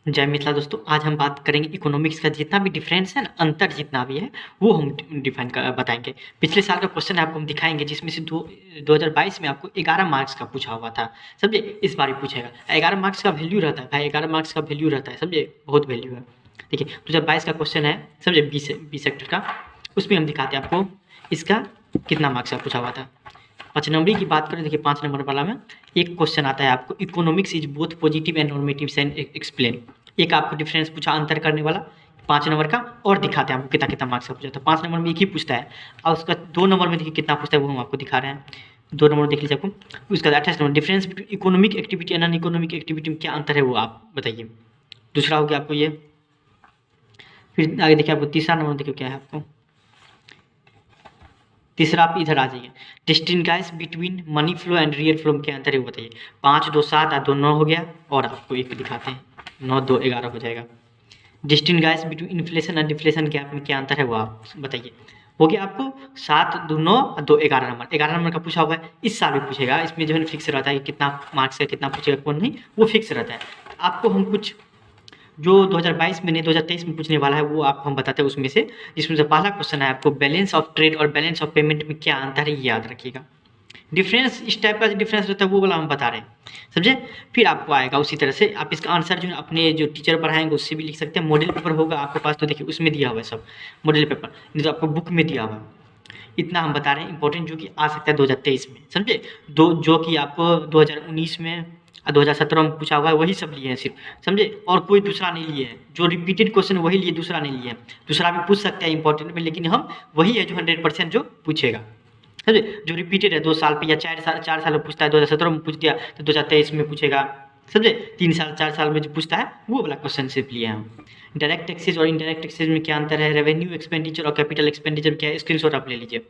जय मिथिला दोस्तों, आज हम बात करेंगे इकोनॉमिक्स का जितना भी डिफरेंस है ना, अंतर जितना भी है वो हम डिफाइन कर बताएंगे। पिछले साल का क्वेश्चन आपको हम दिखाएंगे जिसमें से 2022 में आपको 11 मार्क्स का पूछा हुआ था, समझे। इस बार भी पूछेगा। 11 मार्क्स का वैल्यू रहता है भाई, 11 मार्क्स का वैल्यू रहता है, समझे, बहुत वैल्यू है। देखिए 2022 का क्वेश्चन है, समझे, बी सेक्टर का। उसमें हम दिखाते हैं आपको इसका कितना मार्क्स का पूछा हुआ था। 5 नंबर की बात करें, देखिए 5 नंबर वाला में एक क्वेश्चन आता है आपको, economics is both positive and normative and explain. एक आपको डिफरेंस पूछा अंतर करने वाला 5 नंबर का, और दिखाते हैं आपको कितना कितना मार्क्स का पूछा। तो 5 नंबर में एक ही पूछता है, और उसका 2 नंबर में देखिए कितना पूछता है वो हम आपको दिखा रहे हैं। 2 नंबर देख लीजिए आपको। उसका 28 number, difference between economic activity and non economic activity में क्या अंतर है वो आप बताइए। दूसरा हो गया आपको ये। फिर आगे देखिए आपको तीसरा नंबर देखिए क्या है आपको। तीसरा आप इधर आ जाइए, distinguish between money flow and real flow में क्या अंतर है वो बताइए। 5 2 7 8 2 9 हो गया, और आपको एक दिखाते हैं, 9 2 11 हो जाएगा। Distinguish between inflation and deflation gap में क्या अंतर है वो आप बताइए। हो गया आपको 7 2 9 2 11 नंबर। 11 नंबर का पूछा हुआ है, इस साल भी पूछेगा। इसमें जो है फिक्स रहता है कि कितना मार्क्स का कितना पूछेगा कौन नहीं, वो फिक्स रहता है। आपको हम कुछ जो 2022 में नहीं 2023 में पूछने वाला है वो आपको हम बताते हैं उसमें से। जिसमें से पहला क्वेश्चन है आपको, बैलेंस ऑफ ट्रेड और बैलेंस ऑफ पेमेंट में क्या अंतर है ये याद रखिएगा। डिफरेंस इस टाइप का डिफरेंस रहता है वो वाला हम बता रहे हैं, समझे। फिर आपको आएगा उसी तरह से, आप इसका आंसर जो है अपने जो टीचर पढ़ाएंगे उससे भी लिख सकते हैं। मॉडल पेपर होगा आपके पास तो देखिए उसमें दिया हुआ है सब मॉडल पेपर, नहीं तो आपको बुक में दिया हुआ है। इतना हम बता रहे हैं इंपॉर्टेंट, जो कि आ सकता है 2023 में, समझे। दो जो कि आपको 2019 में और 2017 में पूछा हुआ है वही सब लिए हैं सिर्फ, समझे। और कोई दूसरा नहीं लिए है, जो रिपीटेड क्वेश्चन वही लिए, दूसरा नहीं लिए है। दूसरा भी पूछ सकते हैं इंपॉर्टेंट में, लेकिन हम वही है जो 100% जो पूछेगा, समझे। जो रिपीटेड है 2 साल पे या 4 साल में पूछता है, 2017 में पूछ दिया तो 2023 में पूछेगा, समझे। 3 साल 4 साल में जो पूछता है वो वाला क्वेश्चन सिर्फ लिए हम। डायरेक्ट टैक्सेज और इनडायरेक्ट टैक्सेज में क्या अंतर है, रेवेन्यू एक्सपेंडिचर और कैपिटल एक्सपेंडिचर क्या है, स्क्रीनशॉट आप ले लीजिए,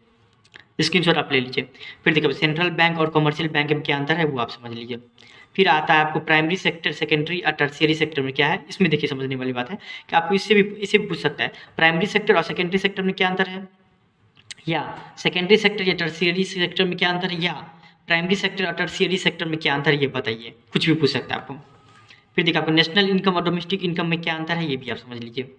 स्क्रीनशॉट आप ले लीजिए। फिर देखिए सेंट्रल बैंक और कमर्शियल बैंक में क्या अंतर है वो आप समझ लीजिए। फिर आता है आपको प्राइमरी सेक्टर, सेकेंडरी और टर्शियरी सेक्टर में क्या है। इसमें देखिए समझने वाली बात है कि आपको इससे भी पूछ सकता है, प्राइमरी सेक्टर और सेकेंडरी सेक्टर में क्या अंतर है, या सेकेंडरी सेक्टर या टर्शियरी सेक्टर में क्या अंतर है, या प्राइमरी सेक्टर और टर्शियरी सेक्टर में क्या अंतर है ये बताइए। कुछ भी पूछ सकता है आपको। फिर देखिए आपको नेशनल इनकम और डोमेस्टिक इनकम में क्या अंतर है ये भी आप समझ लीजिए।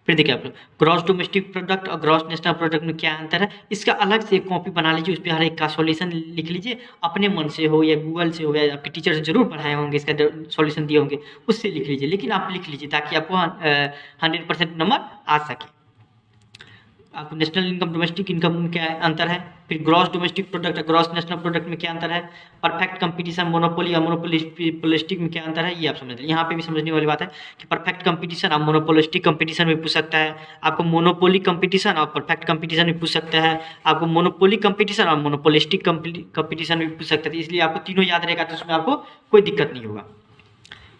फिर देखिए आप ग्रॉस डोमेस्टिक प्रोडक्ट और ग्रॉस नेशनल प्रोडक्ट में क्या अंतर है, इसका अलग से एक कॉपी बना लीजिए, उस पर हर एक का सॉल्यूशन लिख लीजिए। अपने मन से हो या गूगल से हो या आपके टीचर से जरूर पढ़ाए होंगे, इसका सॉल्यूशन दिए होंगे, उससे लिख लीजिए। लेकिन आप लिख लीजिए ताकि आपको 100% नंबर आ सके। आपको नेशनल इनकम डोमेस्टिक इनकम में क्या अंतर है, फिर ग्रॉस डोमेस्टिक प्रोडक्ट और ग्रॉस नेशनल प्रोडक्ट में क्या अंतर है, परफेक्ट कंपटीशन, मोनोपोली और मोनोपोलिस्टिक में क्या अंतर है ये आप समझ लीजिए। यहाँ पे भी समझने वाली बात है कि परफेक्ट कंपटीशन और मोनोपोलिस्टिक कंपटीशन भी पूछ सकता है, आपको मोनोपोली कंपटीशन और परफेक्ट कंपटीशन भी पूछ सकता है, आपको मोनोपोली कंपटीशन और मोनोपोलिस्टिक कंपटीशन भी पूछ सकता है। इसलिए आपको तीनों याद रहेगा तो उसमें आपको कोई दिक्कत नहीं होगा।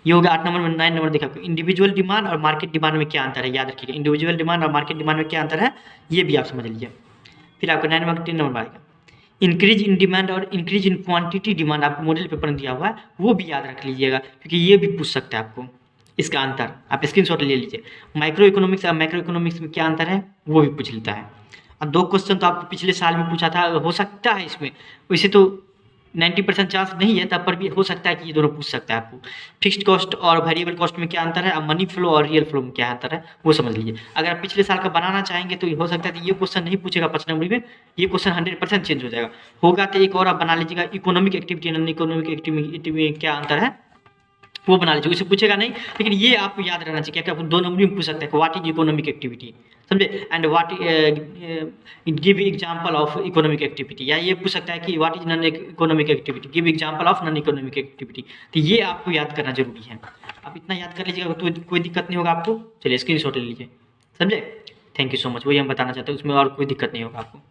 ये हो गया 8 नंबर में। 9 नंबर देखा आपको, इंडिविजुअल डिमांड और मार्केट डिमांड में क्या अंतर है याद रखिएगा। इंडिविजुअल डिमांड और मार्केट डिमांड में क्या अंतर है ये भी आप समझ लीजिए। फिर आपको 9 नंबर 3 नंबर आएगा, इंक्रीज इन डिमांड और इंक्रीज इन क्वांटिटी डिमांड आपको मॉडल पेपर में दिया हुआ है, वो भी याद रख लीजिएगा क्योंकि ये भी पूछ सकता है आपको। इसका अंतर आप स्क्रीनशॉट ले लीजिए। माइक्रो इकोनॉमिक्स और मैक्रो इकोनॉमिक्स में क्या अंतर है वो भी पूछ लेता है। अब 2 क्वेश्चन तो आपको पिछले साल भी पूछा था, हो सकता है इसमें, वैसे तो 90% चांस नहीं है, तब पर भी हो सकता है कि ये दोनों पूछ सकता है आपको। फिक्स्ड कॉस्ट और वेरिएबल कॉस्ट में क्या अंतर है, अब मनी फ्लो और रियल फ्लो में क्या अंतर है वो समझ लीजिए। अगर आप पिछले साल का बनाना चाहेंगे तो हो सकता है कि ये क्वेश्चन नहीं पूछेगा 5 नंबर में, ये क्वेश्चन 100% चेंज हो जाएगा। होगा तो एक और आप बना लीजिएगा, economic activity non economic activity में क्या अंतर है वो बना लीजिए। उसे पूछेगा नहीं, लेकिन ये आपको याद रहना चाहिए क्या, आपको 2 नंबर में पूछ सकता है, व्हाट इज इकोनॉमिक एक्टिविटी, समझे, and what give example of economic activity, या ये पूछ सकता है कि what is non economic activity, give example of non economic activity. तो ये आपको याद करना जरूरी है। आप इतना याद कर लीजिएगा तो कोई दिक्कत नहीं होगा आपको। चलिए स्क्रीनशॉट ले लीजिए, समझे। थैंक यू सो मच, वही हम बताना चाहते हैं, उसमें और कोई दिक्कत नहीं होगा आपको।